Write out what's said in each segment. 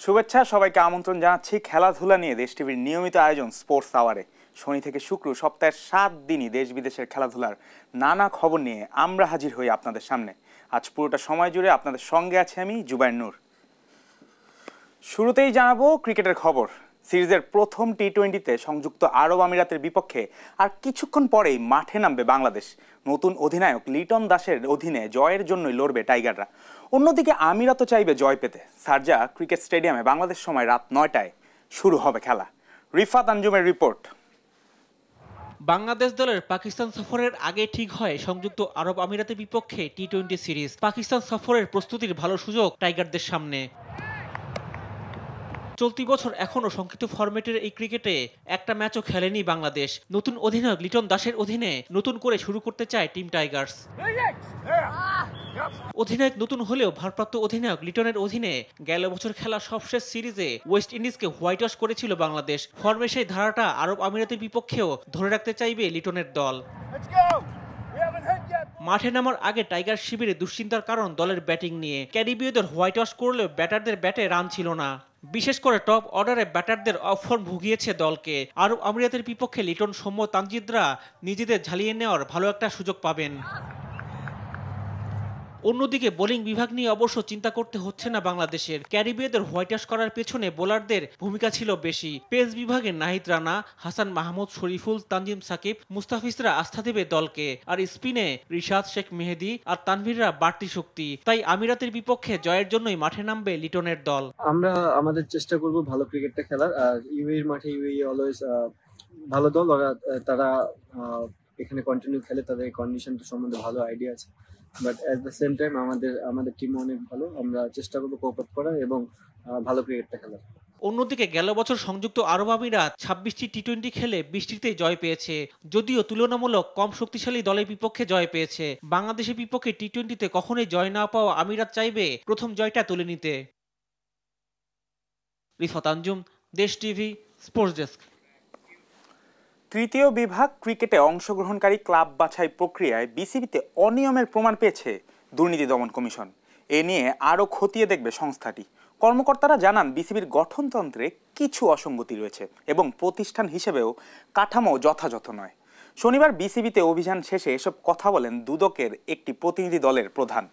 শুভেচ্ছা সবাইকে আমন্ত্রণ জানাচ্ছি খেলাধুলা নিয়ে দেশ টিভির নিয়মিত আয়োজন স্পোর্টস আওয়ারে। শনি থেকে শুক্র সপ্তাহের 7 দিনই দেশ বিদেশের খেলাধুলার নানা খবর নিয়ে আমরা হাজির হই আপনাদের সামনে। আজ পুরোটা সময় জুড়ে আপনাদের সঙ্গে আছি আমি জুবায়ের নূর। শুরুতেই জানাবো ক্রিকেটের খবর। সিরিজের প্রথম টি-20তে সংযুক্ত আরব আমিরাতের বিপক্ষে আর কিছুক্ষণ পরেই মাঠে নামবে বাংলাদেশ। নতুন অধিনায়ক লিটন দাসের অধীনে জয়ের জন্যই লড়বে টাইগাররা। অন্যদিকে আমিরাতও চাইবে জয় পেতে। শারজা ক্রিকেট স্টেডিয়ামে বাংলাদেশ সময় রাত 9টায় শুরু হবে খেলা। রিফাত আঞ্জুমের রিপোর্ট। বাংলাদেশ দলের পাকিস্তান সফরের আগে ঠিক হয় সংযুক্ত আরব আমিরাতের বিপক্ষে টি-20 সিরিজ। পাকিস্তান সফরের প্রস্তুতির ভালো সুযোগ টাইগারদের সামনে। চলতি বছর এখনও সংক্ষিপ্ত ফরম্যাটের এই ক্রিকেটে একটা ম্যাচও খেলেনি বাংলাদেশ। নতুন অধিনায়ক লিটন দাসের অধীনে নতুন করে শুরু করতে চায় টিম টাইগার্স। অধিনায়ক নতুন হলেও ভারপ্রাপ্ত অধিনায়ক লিটনের অধীনে গেল বছর খেলা সবশেষ সিরিজে ওয়েস্ট ইন্ডিজকে হোয়াইট ওয়াশ করেছিল বাংলাদেশ। ফর্মে সেই ধারাটা আরব আমিরাতের বিপক্ষেও ধরে রাখতে চাইবে লিটনের দল। মাঠে নামার আগে টাইগার শিবিরে দুশ্চিন্তার কারণ দলের ব্যাটিং নিয়ে। ক্যারিবীয়দের হোয়াইট ওয়াশ করলেও ব্যাটারদের ব্যাটে রান ছিল না। বিশেষ করে টপ অর্ডারে ব্যাটারদের অফ ফর্ম ভুগিয়েছে দলকে। আরব আমিরাতের বিপক্ষে লিটন, সৌম্য, তানজিদরা নিজেদের ঝালিয়ে নেওয়ার ভালো একটা সুযোগ পাবেন। অন্যদিকে বোলিং বিভাগ নিয়ে অবশ্য চিন্তা করতে হচ্ছে না বাংলাদেশের। ক্যারিবীয়দের হোয়াইট ওয়াশ করার পেছনে বোলারদের ভূমিকা ছিল বেশি। পেস বিভাগে নাহিদ রানা, হাসান মাহমুদ, শরীফুল, তানজিম সাকিব, মুস্তাফিজরা আস্থা দেবে দলকে। আর স্পিনে রিশাদ, শেখ মেহেদি আর তানভীররা বাড়তি শক্তি। তাই আমিরাতের বিপক্ষে জয়ের জন্যই মাঠে নামবে লিটনের দল। আমরা আমাদের চেষ্টা করব ভালো ক্রিকেটটা খেলার। আর ইউএইর মাঠে ইউএই অলওয়েজ ভালো দল। তারা এখানে কন্টিনিউ খেলে, তাদের কন্ডিশনটা সম্বন্ধে ভালো আইডিয়া আছে। But at the same time আমাদের টিম অনেক ভালো। আমরা চেষ্টা করবো কোপ আপ করার এবং ভালো ক্রিকেটটা খেলার। অন্যদিকে গেল বছর সংযুক্ত আরব আমিরাত 26টি টি-20 খেলে 20টিতেই জয় পেয়েছে। যদিও তুলনামূলক কম শক্তিশালী দলের বিপক্ষে জয় পেয়েছে। বাংলাদেশের বিপক্ষে টি-20তে কখনোই জয় না পাওয়া আমিরাত চাইবে প্রথম জয়টা তুলে নিতে। রিফাত আঞ্জুম, দেশ টিভি, স্পোর্টস ডেস্ক। তৃতীয় বিভাগ ক্রিকেটে অংশগ্রহণকারী ক্লাব বাছাই প্রক্রিয়ায় বিসিবিতে অনিয়মের প্রমাণ পেয়েছে দুর্নীতি দমন কমিশন। এ নিয়ে আরও খতিয়ে দেখবে সংস্থাটি। কর্মকর্তারা জানান বিসিবির গঠনতন্ত্রে কিছু অসঙ্গতি রয়েছে এবং প্রতিষ্ঠান হিসেবেও কাঠামো যথাযথ নয়। শনিবার বিসিবিতে অভিযান শেষে এসব কথা বলেন দুদকের একটি প্রতিনিধি দলের প্রধান।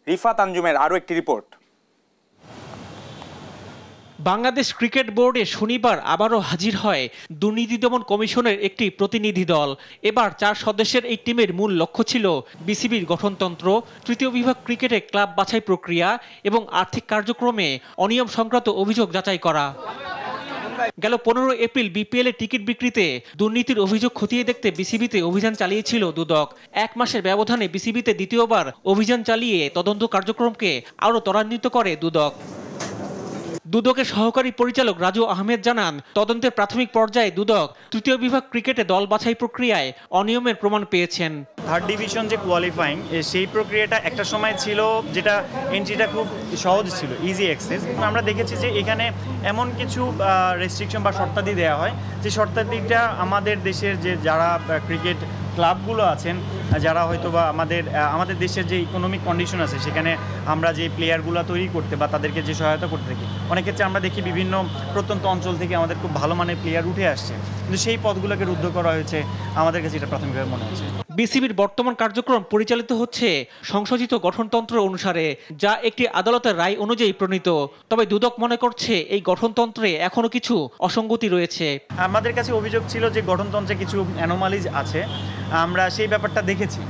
রিফাত আঞ্জুমের আরও একটি রিপোর্ট। বাংলাদেশ ক্রিকেট বোর্ডে শনিবার আবারও হাজির হয় দুর্নীতি দমন কমিশনের একটি প্রতিনিধি দল। এবার 4 সদস্যের এই টিমের মূল লক্ষ্য ছিল বিসিবির গঠনতন্ত্র, তৃতীয় বিভাগ ক্রিকেটে ক্লাব বাছাই প্রক্রিয়া এবং আর্থিক কার্যক্রমে অনিয়ম সংক্রান্ত অভিযোগ যাচাই করা। গেল 15 এপ্রিল বিপিএল এর টিকিট বিক্রিতে দুর্নীতির অভিযোগ খতিয়ে দেখতে বিসিবিতে অভিযান চালিয়েছিল দুদক। 1 মাসের ব্যবধানে বিসিবিতে দ্বিতীয়বার অভিযান চালিয়ে তদন্ত কার্যক্রমকে আরও ত্বরান্বিত করে দুদক। দুদকের সহকারী পরিচালক রাজু আহমেদ জানান, তদন্তের প্রাথমিক পর্যায়ে দুদক তৃতীয় বিভাগ ক্রিকেটে দল বাছাই প্রক্রিয়ায় অনিয়মের প্রমাণ পেয়েছেন। থার্ড ডিভিশন যে কোয়ালিফাইং সেই প্রক্রিয়াটা একটা সময় ছিল, যেটা এন্ট্রিটা খুব সহজ ছিল, ইজি অ্যাক্সেস। আমরা দেখেছি যে এখানে এমন কিছু রেস্ট্রিকশন বা শর্তাদি দেওয়া হয় যে শর্তাদিটা আমাদের দেশের যে যারা ক্রিকেট ক্লাবগুলো আছেন, যারা হয়তো বা আমাদের দেশের যে ইকোনমিক কন্ডিশন আছে সেখানে আমরা যে প্লেয়ারগুলো তৈরি করতে বা তাদেরকে যে সহায়তা করতে থাকি, অনেক ক্ষেত্রে আমরা দেখি বিভিন্ন প্রত্যন্ত অঞ্চল থেকে আমাদের খুব ভালো মানের প্লেয়ার উঠে আসছে, কিন্তু সেই পদগুলোকে রুদ্ধ করা হয়েছে। আমাদের কাছে এটা প্রাথমিকভাবে মনে হচ্ছে। বিসিবির বর্তমান কার্যক্রম পরিচালিত হচ্ছে সংশোধিত গঠনতন্ত্র অনুসারে, যা একটি আদালতের রায় অনুযায়ী প্রণীত। তবে দুদক মনে করছে এই গঠনতন্ত্রে এখনো কিছু অসঙ্গতি রয়েছে। আমাদের কাছে অভিযোগ ছিল যে গঠনতন্ত্রে কিছু অ্যানোমালিজ আছে। আমরা সেই ব্যাপারটা দেখেছি।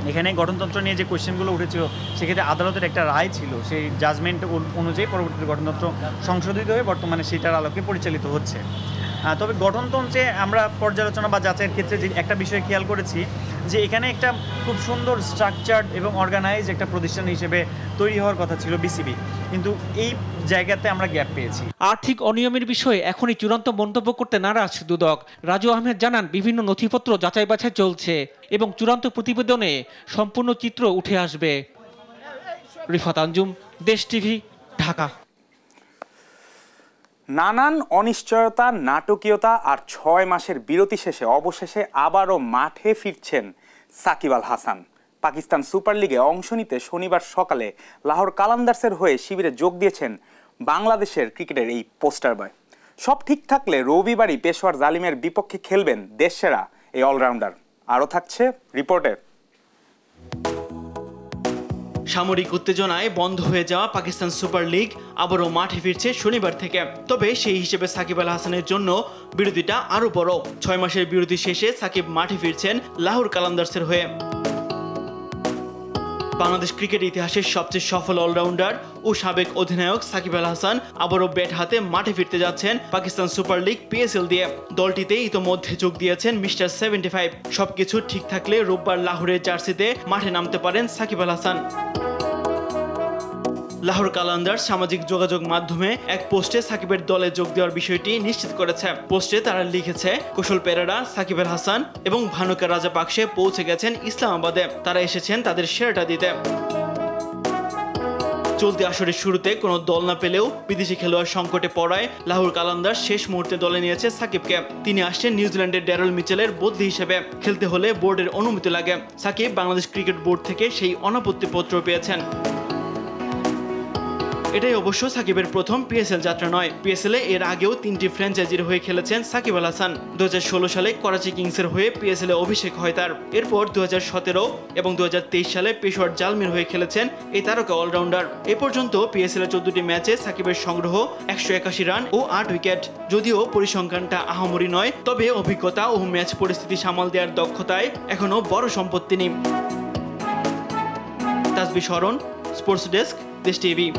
এখানে গঠনতন্ত্র নিয়ে যে কোয়েশ্চেনগুলো উঠেছিল সেক্ষেত্রে আদালতের একটা রায় ছিল, সেই জাজমেন্ট অনুযায়ী পরবর্তীতে গঠনতন্ত্র সংশোধিত হয়ে বর্তমানে সেটার আলোকে পরিচালিত হচ্ছে। তবে গঠনতন্ত্রে আমরা পর্যালোচনা বা যাচাইয়ের ক্ষেত্রে যে একটা বিষয় খেয়াল করেছি যে এখানে একটা খুব সুন্দর স্ট্রাকচার্ড এবং অর্গানাইজ একটা প্রতিষ্ঠান হিসেবে তৈরি হওয়ার কথা ছিল বিসিবি, কিন্তু এই জায়গাতে আমরা গ্যাপ পেয়েছি। আর্থিক অনিয়মের বিষয়ে এখনই চূড়ান্ত মন্তব্য করতে নারাজ দুদক। রাজু আহমেদ জানান, বিভিন্ন নথিপত্র যাচাই বাছাই চলছে এবং চূড়ান্ত প্রতিবেদনে সম্পূর্ণ চিত্র উঠে আসবে। রিফাত আঞ্জুম, দেশ টিভি, ঢাকা। নানান অনিশ্চয়তা, নাটকীয়তা আর 6 মাসের বিরতি শেষে অবশেষে আবারও মাঠে ফিরছেন সাকিব আল হাসান। পাকিস্তান সুপার লিগে অংশ নিতে শনিবার সকালে লাহোর কালান্দার্সের হয়ে শিবিরে যোগ দিয়েছেন বাংলাদেশের ক্রিকেটের এই পোস্টার বয়। সব ঠিক থাকলে রবিবারই পেশোয়ার জালিমের বিপক্ষে খেলবেন দেশসেরা এই অলরাউন্ডার। আরও থাকছে রিপোর্টে। সামরিক উত্তেজনায় বন্ধ হয়ে যাওয়া পাকিস্তান সুপার লিগ আবারও মাঠে ফিরছে শনিবার থেকে। তবে সেই হিসেবে সাকিব আল হাসানের জন্য বিরতিটা আরও বড়। 6 মাসের বিরতি শেষে সাকিব মাঠে ফিরছেন লাহোর কালান্দার্সের হয়ে। বাংলাদেশ ক্রিকেট ইতিহাসের সবচেয়ে সফল অলরাউন্ডার ও সাবেক অধিনায়ক সাকিব আল হাসান আবারও ব্যাট হাতে মাঠে ফিরতে যাচ্ছেন পাকিস্তান সুপার লিগ PSL দিয়ে। দলটিতে ইতোমধ্যে যোগ দিয়েছেন মিস্টার 75। সবকিছু ঠিক থাকলে রোববার লাহোরের জার্সিতে মাঠে নামতে পারেন সাকিব আল হাসান। লাহোর কালান্দার্স সামাজিক যোগাযোগ মাধ্যমে এক পোস্টে সাকিবের দলে যোগ দেওয়ার বিষয়টি নিশ্চিত করেছে। পোস্টে তারা লিখেছে, কুশল পেরেরা, সাকিব আল হাসান এবং ভানুকা রাজাপাকসে পৌঁছে গেছেন ইসলামাবাদে। তারা এসেছেন তাদের সেরাটা দিতে। চলতি আসরের শুরুতে কোনো দল না পেলেও বিদেশি খেলোয়াড় সংকটে পড়ায় লাহোর কালান্দার্স শেষ মুহূর্তে দলে নিয়েছে সাকিবকে। তিনি আসছেন নিউজিল্যান্ডের ড্যারেল মিচেলের বদলি হিসেবে। খেলতে হলে বোর্ডের অনুমতি লাগে। সাকিব বাংলাদেশ ক্রিকেট বোর্ড থেকে সেই অনাপত্তিপত্র পেয়েছেন। এটাই অবশ্য সাকিবের প্রথম PSL যাত্রা নয়। PSL-এ এর আগেও 3টি ফ্র্যাঞ্চাইজির হয়ে খেলেছেন সাকিব আল হাসান। 2016 সালে করাচি কিংসের হয়ে PSL-এ অভিষেক হয় তার। এরপর 2017 এবং 2023 সালে পেশোয়ার জালমির হয়ে খেলেছেন এই তারকা অলরাউন্ডার। এ পর্যন্ত PSL-এ 14টি ম্যাচে সাকিবের সংগ্রহ 181 রান ও 8 উইকেট। যদিও পরিসংখ্যানটা আহামরি নয়, তবে অভিজ্ঞতা ও ম্যাচ পরিস্থিতি সামাল দেওয়ার দক্ষতায় এখনো বড় সম্পদ তিনি। তাসবিহ শরণ, sports desk, Desh TV.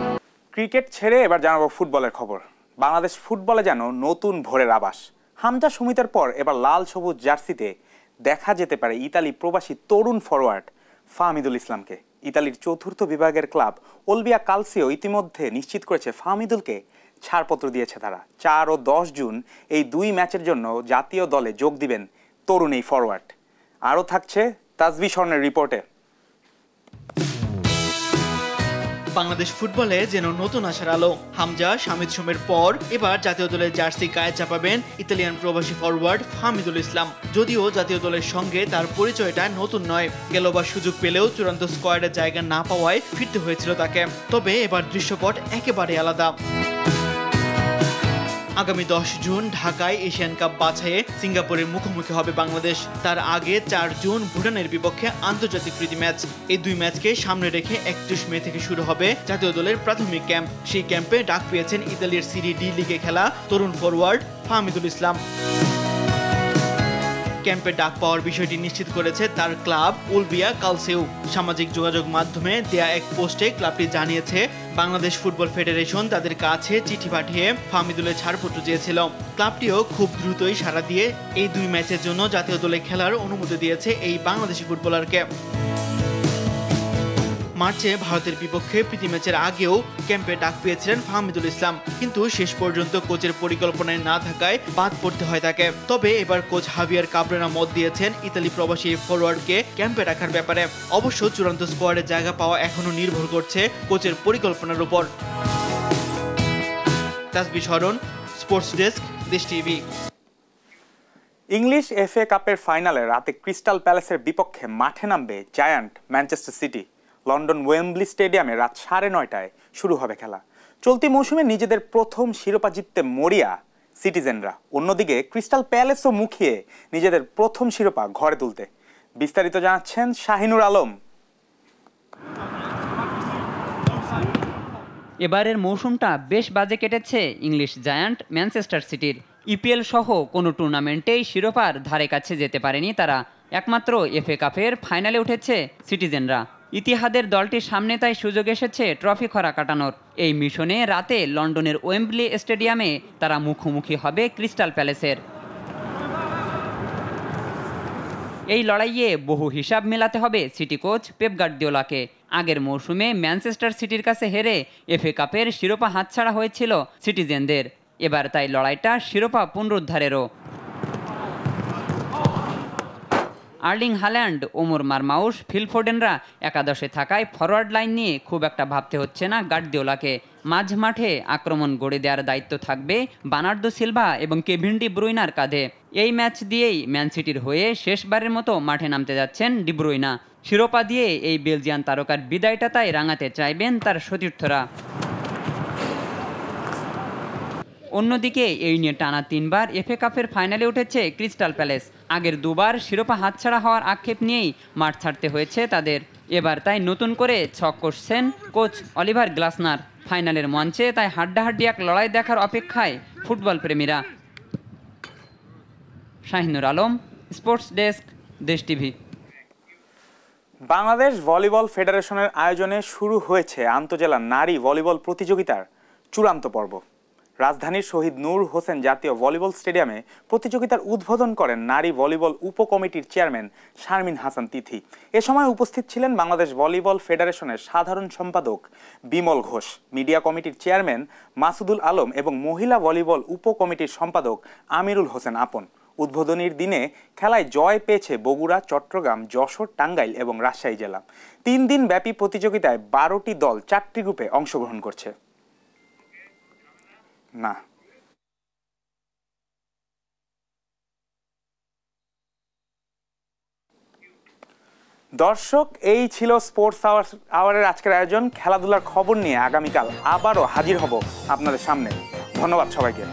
Cricket ছেড়ে এবার জানাবো ফুটবলের খবর। বাংলাদেশ ফুটবলে যেন নতুন ভোরের আভাস। হামজা সুমিতের পর এবার লাল সবুজ জার্সিতে দেখা যেতে পারে ইতালি প্রবাসী তরুণ ফরওয়ার্ড ফাহমিদুল ইসলামকে। ইতালির 4র্থ বিভাগের ক্লাব ওলবিয়া কালসিও ইতিমধ্যে নিশ্চিত করেছে ফাহমিদুলকে ছাড়পত্র দিয়েছে তারা। 4 ও 10 জুন এই 2 ম্যাচের জন্য জাতীয় দলে যোগ দিবেন তরুণ এই ফরওয়ার্ড। আরও থাকছে তাসবিহ শরণের রিপোর্টে। বাংলাদেশ ফুটবলে যেন নতুন আশার আলো। হামজা শামিদ সোমের পর এবার জাতীয় দলের জার্সি গায়ে চাপাবেন ইতালিয়ান প্রবাসী ফরওয়ার্ড ফাহমিদুল ইসলাম। যদিও জাতীয় দলের সঙ্গে তার পরিচয়টা নতুন নয়, গেলবার সুযোগ পেলেও চূড়ান্ত স্কোয়াডে জায়গা না পাওয়ায় ফিরতে হয়েছিল তাকে। তবে এবার দৃশ্যপট একেবারে আলাদা। আগামী 10 জুন ঢাকায় এশিয়ান কাপ বাছাইয়ে সিঙ্গাপুরের মুখোমুখি হবে বাংলাদেশ। তার আগে 4 জুন ভুটানের বিপক্ষে আন্তর্জাতিক প্রীতি ম্যাচ। এই 2 ম্যাচকে সামনে রেখে 31 মে থেকে শুরু হবে জাতীয় দলের প্রাথমিক ক্যাম্প। সেই ক্যাম্পে ডাক পেয়েছেন ইতালির সিরি ডি লিগে খেলা তরুণ ফরওয়ার্ড ফাহমিদুল ইসলাম। ক্যাম্পে ডাক পাওয়ার বিষয়টি নিশ্চিত করেছে তার ক্লাব ওলবিয়া কালসিও। সামাজিক যোগাযোগ মাধ্যমে দেয়া এক পোস্টে ক্লাবটি জানিয়েছে, বাংলাদেশ ফুটবল ফেডারেশন তাদের কাছে চিঠি পাঠিয়ে ফাহমিদুলের ছাড়পত্র চেয়েছিল। ক্লাবটিও খুব দ্রুতই সাড়া দিয়ে এই 2 ম্যাচের জন্য জাতীয় দলে খেলার অনুমতি দিয়েছে এই বাংলাদেশি ফুটবলারকে। মার্চে ভারতের বিপক্ষে প্রীতি ম্যাচের আগেও ক্যাম্পে ডাক পেয়েছিলেন ফাহমিদুল ইসলাম, কিন্তু শেষ পর্যন্ত কোচের পরিকল্পনায় না থাকায় বাদ পড়তে হয় তাকে। তবে এবার কোচ হাভিয়ার কাবরেরা মত দিয়েছেন ইতালি প্রবাসী ফরওয়ার্ডকে ক্যাম্পে রাখার ব্যাপারে। অবশ্য চূড়ান্ত স্কোয়াডে জায়গা পাওয়া এখনো নির্ভর করছে কোচের পরিকল্পনার উপর। তাসবিহ শরণ, sports desk, Desh TV. English FA কাপের ফাইনালে রাতে ক্রিস্টাল প্যালেসের বিপক্ষে মাঠে নামবে giant Manchester city. London Wembley স্টেডিয়ামে রাত 9:30টায় শুরু হবে খেলা। চলতি মৌসুমে নিজেদের প্রথম শিরোপা জিততে মরিয়া সিটিজেনরা। অন্যদিকে ক্রিস্টাল প্যালেসও মুখিয়ে নিজেদের প্রথম শিরোপা ঘরে তুলতে। বিস্তারিত জানাচ্ছেন শাহিনুর আলম। এবারের মৌসুমটা বেশ বাজে কেটেছে ইংলিশ জায়ান্ট ম্যানচেস্টার সিটির। EPL সহ কোনো টুর্নামেন্টেই শিরোপার ধারে কাছে যেতে পারেনি তারা। একমাত্র FA কাপের ফাইনালে উঠেছে সিটিজেনরা। ইতিহাদের দলটির সামনে তাই সুযোগ এসেছে ট্রফি খরা কাটানোর। এই মিশনে রাতে লন্ডনের ওয়েম্বলি স্টেডিয়ামে তারা মুখোমুখি হবে ক্রিস্টাল প্যালেসের। এই লড়াইয়ে বহু হিসাব মেলাতে হবে সিটি কোচ পেপ গার্দিওলাকে। আগের মৌসুমে ম্যানচেস্টার সিটির কাছে হেরে FA কাপের শিরোপা হাতছাড়া হয়েছিল সিটিজেনদের। এবার তাই লড়াইটা শিরোপা পুনরুদ্ধারেরও। আর্লিং হাল্যান্ড, ওমর মারমাউস, ফিল ফোডেনরা একাদশে থাকায় ফরওয়ার্ড লাইন নিয়ে খুব একটা ভাবতে হচ্ছে না গার্দিওলাকে। মাঝ মাঠে আক্রমণ গড়ে দেওয়ার দায়িত্ব থাকবে বার্নার্দো সিলভা এবং কেভিন ডি ব্রুইনার কাঁধে। এই ম্যাচ দিয়েই ম্যান সিটির হয়ে শেষবারের মতো মাঠে নামতে যাচ্ছেন ডি ব্রুইনা। শিরোপা দিয়ে এই বেলজিয়ান তারকার বিদায়টা তাই রাঙাতে চাইবেন তার সতীর্থরা। অন্যদিকে এই নিয়ে টানা 3 বার এফএ কাপের ফাইনালে উঠেছে ক্রিস্টাল প্যালেস। আগের 2 বার শিরোপা হাতছাড়া হওয়ার আক্ষেপ নিয়েই মাঠ ছাড়তে হয়েছে তাদের। এবার তাই নতুন করে ছক কষছেন কোচ অলিভার গ্লাসনার। ফাইনালের মঞ্চে তাই হাড্ডাহাড্ডি এক লড়াই দেখার অপেক্ষায় ফুটবল প্রেমীরা। Shahinur Alam, sports desk, Desh TV. Bangladesh volleyball ফেডারেশনের আয়োজনে শুরু হয়েছে আন্তজেলা নারী ভলিবল প্রতিযোগিতার চূড়ান্ত পর্ব। রাজধানীর শহীদ নূর হোসেন জাতীয় ভলিবল স্টেডিয়ামে প্রতিযোগিতার উদ্বোধন করেন নারী ভলিবল উপকমিটির চেয়ারম্যান শারমিন হাসান তিথি। এ সময় উপস্থিত ছিলেন বাংলাদেশ ভলিবল ফেডারেশনের সাধারণ সম্পাদক বিমল ঘোষ, মিডিয়া কমিটির চেয়ারম্যান মাসুদুল আলম এবং মহিলা ভলিবল উপকমিটির সম্পাদক আমিরুল হোসেন আপন। উদ্বোধনীর দিনে খেলায় জয় পেয়েছে বগুড়া, চট্টগ্রাম, যশোর, টাঙ্গাইল এবং রাজশাহী জেলা। 3 দিন ব্যাপী প্রতিযোগিতায় 12টি দল 4টি গ্রুপে অংশগ্রহণ করছে। না দর্শক, এই ছিল স্পোর্টস আওয়ারের আজকের আয়োজন। খেলাধুলার খবর নিয়ে আগামীকাল আবারও হাজির হব আপনাদের সামনে। ধন্যবাদ সবাইকে।